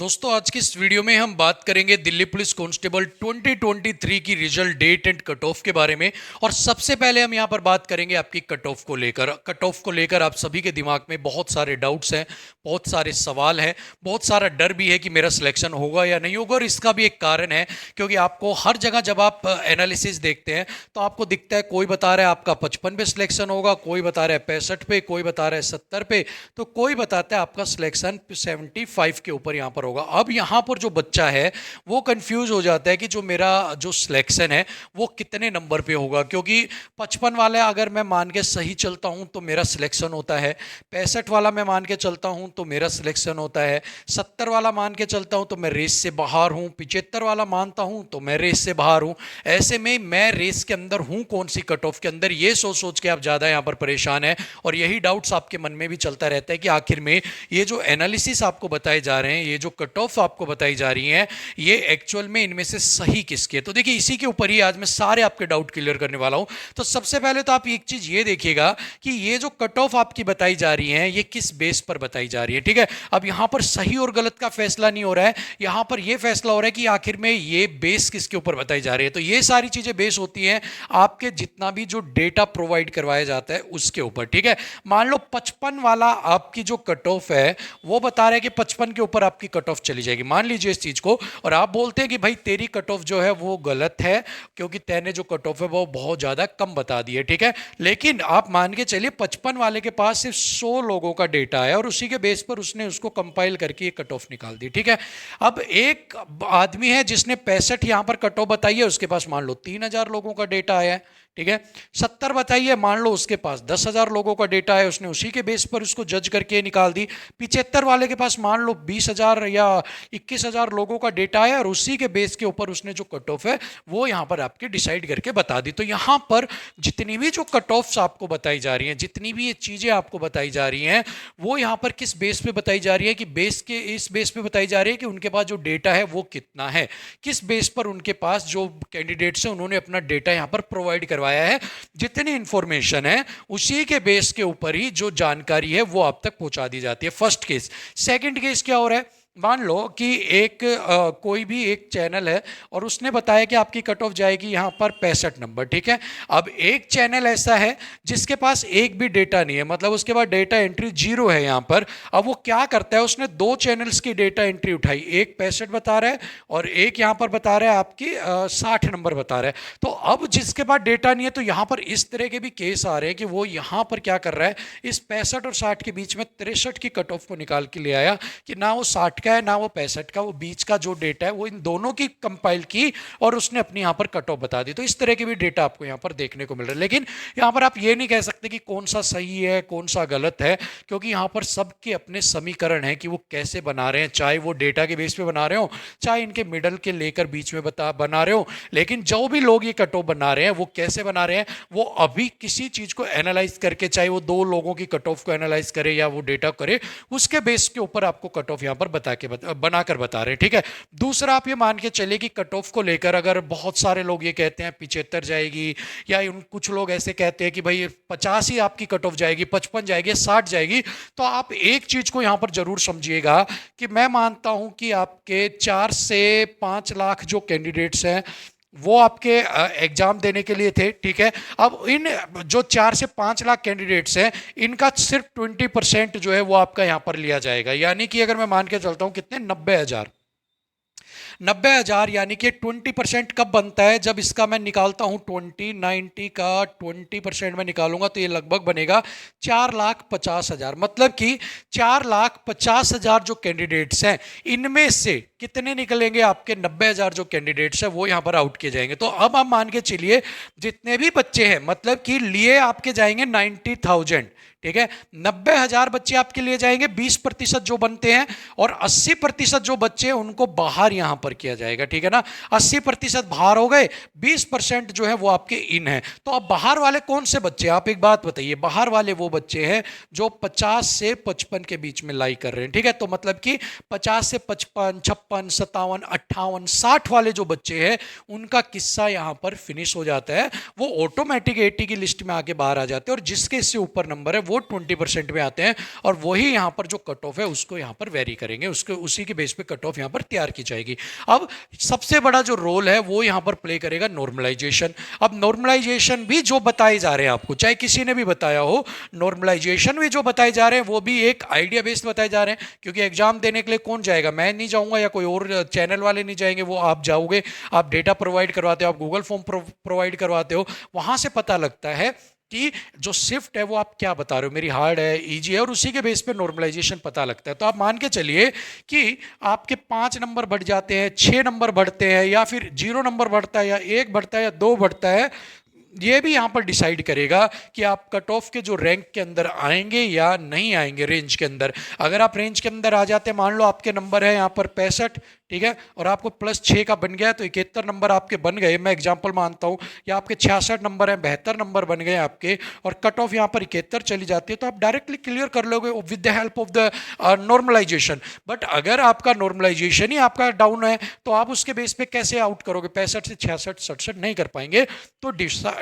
दोस्तों आज की इस वीडियो में हम बात करेंगे दिल्ली पुलिस कांस्टेबल 2023 की result date and cut off के बारे में। और सबसे पहले हम यहां पर बात करेंगे आपकी कट ऑफ को लेकर। कट ऑफ को लेकर आप सभी के दिमाग में बहुत सारे डाउट्स हैं, बहुत सारे सवाल हैं, बहुत सारा डर भी है कि मेरा सिलेक्शन होगा या नहीं होगा। और इसका भी एक कारण है क्योंकि आपको हर जगह जब आप एनालिसिस देखते हैं तो आपको दिखता है कोई बता रहा है आपका 55 पे सिलेक्शन होगा, कोई बता रहा है 65 पे, कोई बता रहा है 70 पे, तो कोई बताता है आपका सिलेक्शन 75 के ऊपर यहाँ पर होगा। अब यहां पर जो बच्चा है वो कंफ्यूज हो जाता है कि जो मेरा जो सिलेक्शन है वो कितने नंबर पे होगा, क्योंकि 55 वाला अगर मैं मान के सही चलता हूं तो मेरा सिलेक्शन होता है, 65 वाला मैं मान के चलता हूं तो मेरा सिलेक्शन होता है, 70 वाला मान के चलता हूं तो मैं रेस से बाहर हूं, 75 वाला मानता हूं तो मैं रेस से बाहर हूं। ऐसे में मैं रेस के अंदर हूं कौन सी कट ऑफ के अंदर, ये सोच सोच के आप ज़्यादा यहां पर परेशान है। और यही डाउट्स आपके मन में भी चलता रहता है कि आखिर में ये जो एनालिसिस आपको बताए जा रहे हैं, ये जो कट ऑफ आपको बताई जा रही हैं, ये एक्चुअल में इनमें से सही किसकी है। तो देखिए इसी के ऊपर ही आज मैं सारे आपके डाउट क्लियर करने वाला हूं। तो सबसे पहले तो आप एक चीज ये देखिएगा कि ये जो कट ऑफ आपकी बताई जा रही है ये किस बेस पर बताई जा रही है। ठीक है, अब यहां पर सही और गलत का फैसला नहीं हो रहा है, यहां पर यह फैसला हो रहा है कि आखिर में ये बेस किसके ऊपर बताई जा रही है। तो ये सारी चीजें बेस होती हैं आपके जितना भी जो डेटा प्रोवाइड करवाया जाता है उसके ऊपर। ठीक है, मान लो 55 वाला आपकी जो कट ऑफ है वो बता रहा है कि 55 के ऊपर आपकी कट ऑफ चली जाएगी, मान लीजिए इस चीज को, और आप बोलते हैं कि भाई तेरी कट ऑफ जो है वो गलत है क्योंकि तैने जो कट ऑफ है वो बहुत ज्यादा कम बता दी है। ठीक है, लेकिन आप मान के चलिए 55 वाले के पास सिर्फ 100 लोगों का डेटा है और उसी के बेस पर उसने उसको कंपाइल करके ये कट ऑफ निकाल दी। ठीक है, अब एक आदमी है जिसने 65 यहां पर कट ऑफ बताई है, उसके पास मान लो 3000 लोगों का डेटा आया है। ठीक है, 70 बताइए, मान लो उसके पास 10,000 लोगों का डेटा है, उसने उसी के बेस पर उसको जज करके निकाल दी। 75 वाले के पास मान लो 20,000 या 21,000 लोगों का डेटा है और उसी के बेस के ऊपर उसने जो कट ऑफ है वो यहां पर आपके डिसाइड करके बता दी। तो यहां पर जितनी भी जो कट ऑफ्स आपको बताई जा रही हैं, जितनी भी ये चीजें आपको बताई जा रही हैं, वो यहां पर किस बेस पे बताई जा रही है कि बेस के इस बेस पे बताई जा रही है कि उनके पास जो डेटा है वो कितना है, किस बेस पर उनके पास जो कैंडिडेट्स हैं उन्होंने अपना डेटा यहां पर प्रोवाइड करवाया है। जितनी इंफॉर्मेशन है उसी के बेस के ऊपर ही जो जानकारी है वो आप तक पहुंचा दी जाती है। First case. सेकंड केस क्या हो रहा है, मान लो कि एक कोई भी एक चैनल है और उसने बताया कि आपकी कट ऑफ जाएगी यहां पर 65 नंबर। ठीक है, अब एक चैनल ऐसा है जिसके पास एक भी डेटा नहीं है, मतलब उसके पास डेटा एंट्री 0 है यहां पर। अब वो क्या करता है, उसने दो चैनल्स की डेटा एंट्री उठाई, एक 65 बता रहा है और एक यहां पर बता रहा है आपकी 60 नंबर बता रहा है। तो अब जिसके पास डेटा नहीं है तो यहां पर इस तरह के भी केस आ रहे हैं कि वो यहां पर क्या कर रहा है, इस 65 और 60 के बीच में 63 की कट ऑफ को निकाल के ले आया कि ना वो 60 का है ना वो 65 का, वो बीच का जो डेटा है वो इन दोनों की कंपाइल की और उसने अपनी यहां पर कट ऑफ बता दी। तो इस तरह के भी डेटा आपको यहां पर देखने को मिल रहा है। लेकिन यहां पर आप ये नहीं कह सकते कि कौन सा सही है कौन सा गलत है, क्योंकि यहां पर सबके अपने समीकरण है कि वो कैसे बना रहे हैं, चाहे वो डेटा के बेस पे बना रहे हो चाहे इनके मिडल के लेकर बीच में बना रहे हो। लेकिन जो भी लोग ये कट ऑफ बना रहे हैं वो कैसे बना रहे हैं, वो अभी किसी चीज को एनालाइज करके, चाहे वो दो लोगों की कट ऑफ को एनालाइज करे या वो डेटा करे, उसके बेस के ऊपर आपको कट ऑफ यहां पर बनाकर बता रहे हैं। ठीक है, दूसरा आप ये मान के चले कि कट ऑफ को लेकर अगर बहुत सारे लोग ये कहते हैं 75 जाएगी, या कुछ लोग ऐसे कहते हैं कि भाई 50 ही आपकी कट ऑफ जाएगी, 55 जाएगी, 60 जाएगी, तो आप एक चीज को यहां पर जरूर समझिएगा कि मैं मानता हूं कि आपके 4 से 5 लाख जो कैंडिडेट्स हैं वो आपके एग्जाम देने के लिए थे। ठीक है, अब इन जो 4 से 5 लाख कैंडिडेट्स हैं इनका सिर्फ 20% जो है वो आपका यहां पर लिया जाएगा, यानी कि अगर मैं मान के चलता हूं कितने 90,000 यानी कि 20% कब बनता है, जब इसका मैं निकालता हूं 90 का 20% में निकालूंगा तो ये लगभग बनेगा 4,50,000। मतलब कि 4,50,000 जो कैंडिडेट्स हैं इनमें से कितने निकलेंगे, आपके 90,000 जो कैंडिडेट्स हैं वो यहां पर आउट किए जाएंगे। तो अब आप मान के चलिए जितने भी बच्चे हैं, मतलब कि लिए आपके जाएंगे 90,000। ठीक है, 90,000 बच्चे आपके लिए जाएंगे, 20% जो बनते हैं और 80% जो बच्चे हैं उनको बाहर यहां पर किया जाएगा। ठीक है ना, 80% बाहर हो गए, 20% जो है वो आपके इन है। तो अब बाहर वाले कौन से बच्चे, आप एक बात बताइए, बाहर वाले वो बच्चे हैं जो 50 से 55 के बीच में लाई कर रहे हैं। ठीक है, तो मतलब कि 50 से 55, 56, 57, 58, 60 वाले जो बच्चे हैं उनका किस्सा यहां पर फिनिश हो जाता है, वो ऑटोमेटिक 80 की लिस्ट में आके बाहर आ जाते हैं और जिसके इससे ऊपर नंबर है वो 20% में आते हैं, और वही यहाँ पर जो कट ऑफ है उसको यहाँ पर वेरी करेंगे, उसके उसी के बेस पे कट ऑफ यहाँ पर तैयार की जाएगी। अब सबसे बड़ा जो रोल है वो यहाँ पर प्ले करेगा नॉर्मलाइजेशन। अब नॉर्मलाइजेशन भी जो बताए जा रहे हैं आपको, चाहे किसी ने भी बताया हो, नॉर्मलाइजेशन भी जो बताए जा रहे हैं वो भी एक आइडिया बेस्ड बताए जा रहे हैं, क्योंकि एग्जाम देने के लिए कौन जाएगा? मैं नहीं जाऊंगा या कोई और चैनल वाले नहीं जाएंगे, वो आप जाओगे, आप डेटा प्रोवाइड करवाते हो, आप गूगल फॉर्म प्रोवाइड करवाते हो, वहां से पता लगता है कि जो शिफ्ट है वो आप क्या बता रहे हो, मेरी हार्ड है, इजी है, और उसी के बेस पे नॉर्मलाइजेशन पता लगता है। तो आप मान के चलिए कि आपके 5 नंबर बढ़ जाते हैं, 6 नंबर बढ़ते हैं, या फिर 0 नंबर बढ़ता है, या 1 बढ़ता है, या 2 बढ़ता है, ये भी यहां पर डिसाइड करेगा कि आप कट ऑफ के जो रैंक के अंदर आएंगे या नहीं आएंगे रेंज के अंदर। अगर आप रेंज के अंदर आ जाते हैं, मान लो आपके नंबर है यहां पर 65, ठीक है, और आपको +6 का बन गया तो 71 नंबर आपके बन गए, मैं एग्जांपल मानता हूं, या आपके 66 नंबर हैं, 72 नंबर बन गए आपके, और कट ऑफ यहां पर 71 चली जाती है, तो आप डायरेक्टली क्लियर कर लोगे with the help of the normalisation. But अगर आपका नॉर्मलाइजेशन ही आपका डाउन है तो आप उसके बेस पे कैसे आउट करोगे? 65 से 66, 67 नहीं कर पाएंगे। तो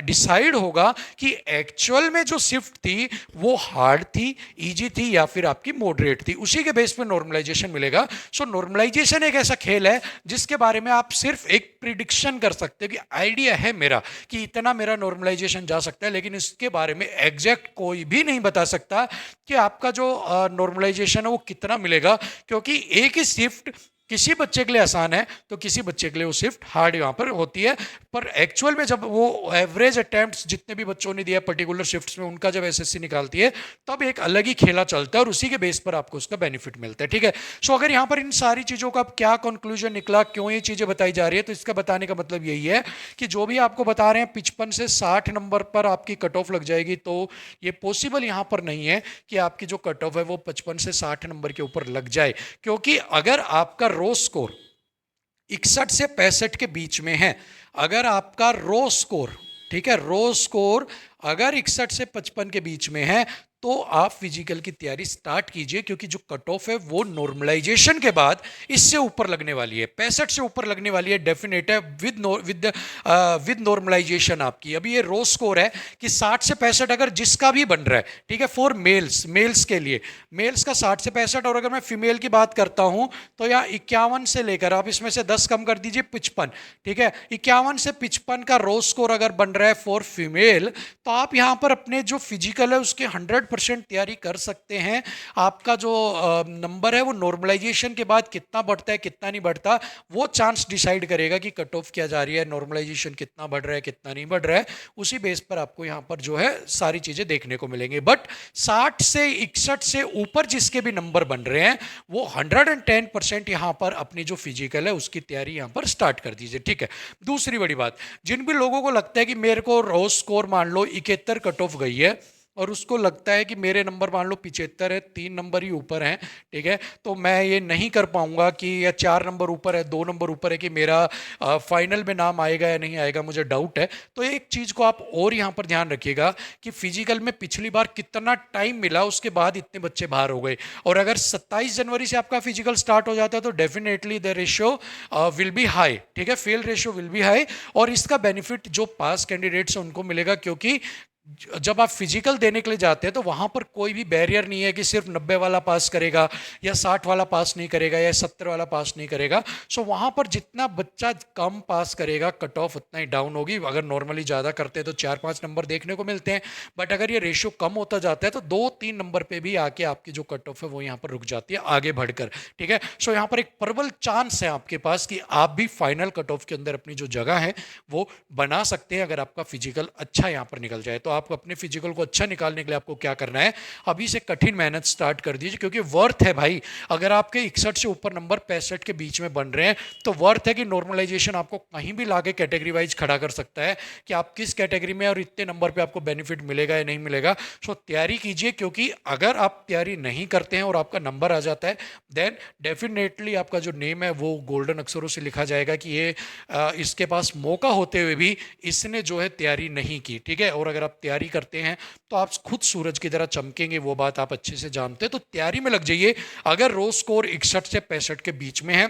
डिसाइड होगा कि एक्चुअल में जो शिफ्ट थी वो हार्ड थी, इजी थी, या फिर आपकी मॉडरेट थी, उसी के बेस पे नॉर्मलाइजेशन मिलेगा। सो नॉर्मलाइजेशन एक ऐसा खेल है जिसके बारे में आप सिर्फ एक प्रिडिक्शन कर सकते हो कि आइडिया है मेरा कि इतना मेरा नॉर्मलाइजेशन जा सकता है, लेकिन इसके बारे में एग्जैक्ट कोई भी नहीं बता सकता कि आपका जो नॉर्मलाइजेशन है वो कितना मिलेगा, क्योंकि एक ही शिफ्ट किसी बच्चे के लिए आसान है तो किसी बच्चे के लिए वो शिफ्ट हार्ड यहां पर होती है। पर एक्चुअल में जब वो एवरेज अटेम्प्ट्स जितने भी बच्चों ने दिया पर्टिकुलर शिफ्ट्स में, उनका जब एसएससी निकालती है तब एक अलग ही खेला चलता है, और उसी के बेस पर आपको उसका बेनिफिट मिलता है, ठीक है। सो अगर यहां पर इन सारी चीजों का क्या कंक्लूजन निकला, क्यों ये चीजें बताई जा रही है, तो इसका बताने का मतलब यही है कि जो भी आपको बता रहे हैं 55 से 60 नंबर पर आपकी कट ऑफ लग जाएगी, तो ये पॉसिबल यहां पर नहीं है कि आपकी जो कट ऑफ है वो 55 से 60 नंबर के ऊपर लग जाए, क्योंकि अगर आपका रो स्कोर 61 से 65 के बीच में है, अगर आपका रो स्कोर, ठीक है, रो स्कोर अगर 61 से 55 के बीच में है तो आप फिजिकल की तैयारी स्टार्ट कीजिए, क्योंकि जो कट ऑफ है वो नॉर्मलाइजेशन के बाद इससे ऊपर लगने वाली है, 65 से ऊपर लगने वाली है, डेफिनेट है, विद नॉर्मलाइजेशन आपकी। अभी ये रो स्कोर है कि 60 से 65 अगर जिसका भी बन रहा है, ठीक है, फॉर मेल्स के लिए, मेल्स का 60 से 65, और अगर मैं फीमेल की बात करता हूं तो यहाँ 51 से लेकर, आप इसमें से 10 कम कर दीजिए, 55, ठीक है, 51 से 55 का रो स्कोर अगर बन रहा है फॉर फीमेल, तो आप यहां पर अपने जो फिजिकल है उसके 100% तैयारी कर सकते हैं। आपका जो नंबर है वो नॉर्मलाइजेशन के बाद कितना बढ़ता है कितना नहीं बढ़ता, वो चांस डिसाइड करेगा कि कट ऑफ क्या जा रही है, नॉर्मलाइजेशन कितना बढ़ रहा है कितना नहीं बढ़ रहा है, उसी बेस पर आपको यहां पर जो है सारी चीजें देखने को मिलेंगी। बट 60 से 61 से ऊपर जिसके भी नंबर बन रहे हैं वो 110% यहां पर अपनी जो फिजिकल है उसकी तैयारी यहां पर स्टार्ट कर दीजिए, ठीक है। दूसरी बड़ी बात, जिन भी लोगों को लगता है कि मेरे को रो स्कोर मान लो 71 कट ऑफ गई है, और उसको लगता है कि मेरे नंबर मान लो 75 है, 3 नंबर ही ऊपर हैं, ठीक है, तो मैं ये नहीं कर पाऊंगा कि, या 4 नंबर ऊपर है, 2 नंबर ऊपर है, कि मेरा फाइनल में नाम आएगा या नहीं आएगा, मुझे डाउट है। तो एक चीज को आप और यहाँ पर ध्यान रखिएगा कि फिजिकल में पिछली बार कितना टाइम मिला उसके बाद इतने बच्चे बाहर हो गए, और अगर 27 जनवरी से आपका फिजिकल स्टार्ट हो जाता है तो definitely the ratio will be high, ठीक है, fail ratio will be high, और इसका बेनिफिट जो पास कैंडिडेट्स हैं उनको मिलेगा, क्योंकि जब आप फिजिकल देने के लिए जाते हैं तो वहां पर कोई भी बैरियर नहीं है कि सिर्फ 90 वाला पास करेगा या 60 वाला पास नहीं करेगा या 70 वाला पास नहीं करेगा। सो वहां पर जितना बच्चा कम पास करेगा कट ऑफ उतना ही डाउन होगी। अगर नॉर्मली ज़्यादा करते हैं तो 4-5 नंबर देखने को मिलते हैं, बट अगर ये रेशियो कम होता जाता है तो 2-3 नंबर पे भी आके आपकी जो कट ऑफ है वो यहाँ पर रुक जाती है आगे बढ़कर, ठीक है। सो यहाँ पर एक प्रबल चांस है आपके पास कि आप भी फाइनल कट ऑफ के अंदर अपनी जो जगह है वो बना सकते हैं, अगर आपका फिजिकल अच्छा यहाँ पर निकल जाए। तो आपको अपने फिजिकल को अच्छा निकालने के लिए आपको क्या करना है, अभी से कठिन मेहनत स्टार्ट कर दीजिए, क्योंकि वर्थ है भाई। अगर आपके 61 से ऊपर नंबर 65 के बीच में बन रहे हैं तो वर्थ है कि नॉर्मलाइजेशन आपको कहीं भी लाके कैटेगरी वाइज खड़ा कर सकता है कि आप किस कैटेगरी में और इतने नंबर पे आपको बेनिफिट मिलेगा या नहीं मिलेगा। सो तैयारी कीजिए, क्योंकि अगर आप तैयारी नहीं करते हैं और आपका नंबर आ जाता है देन डेफिनेटली आपका जो नेम है वो गोल्डन अक्षरों से लिखा जाएगा कि ये इसके पास मौका होते हुए भी इसने जो है तैयारी नहीं की, ठीक है। और अगर आप तैयारी करते हैं तो आप खुद सूरज की तरह चमकेंगे, वो बात आप अच्छे से जानते हैं। तो तैयारी में लग जाइए। अगर रो स्कोर 61 से 65 के बीच में है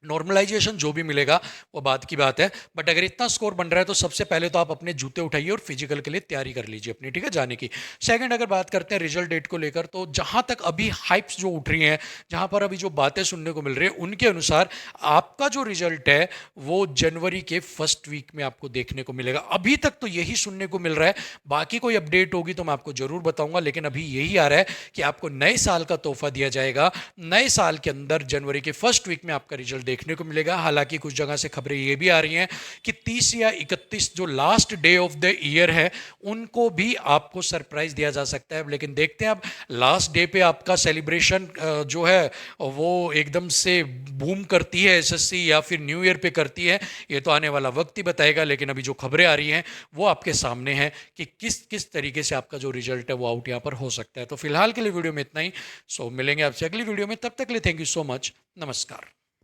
नॉर्मलाइजेशन जो भी मिलेगा वो बात की बात है, बट अगर इतना स्कोर बन रहा है तो सबसे पहले तो आप अपने जूते उठाइए और फिजिकल के लिए तैयारी कर लीजिए अपनी, ठीक है, जाने की। सेकंड, अगर बात करते हैं रिजल्ट डेट को लेकर, तो जहां तक अभी हाइप्स जो उठ रही हैं, जहां पर अभी जो बातें सुनने को मिल रही है, उनके अनुसार आपका जो रिजल्ट है वो जनवरी के फर्स्ट वीक में आपको देखने को मिलेगा। अभी तक तो यही सुनने को मिल रहा है, बाकी कोई अपडेट होगी तो मैं आपको जरूर बताऊंगा, लेकिन अभी यही आ रहा है कि आपको नए साल का तोहफा दिया जाएगा। नए साल के अंदर जनवरी के फर्स्ट वीक में आपका रिजल्ट देखने को मिलेगा। हालांकि कुछ जगह से खबरें ये भी आ रही हैं कि 30 या 31 जो last day of the year है उनको भी आपको सरप्राइज दिया जा सकता है। लेकिन देखते हैं अब लास्ट डे पे आपका सेलिब्रेशन जो है वो एकदम से बूम करती है एसएससी या फिर न्यू ईयर पे करती है, ये तो आने वाला वक्त ही बताएगा। लेकिन अभी जो खबरें आ रही हैं वो आपके सामने हैं कि किस किस तरीके से आपका जो रिजल्ट है वो आउट यहाँ पर हो सकता है। तो फिलहाल के लिए वीडियो में इतना ही। सो मिलेंगे आपसे अगली वीडियो में, तब तक के लिए थैंक यू सो मच, नमस्कार।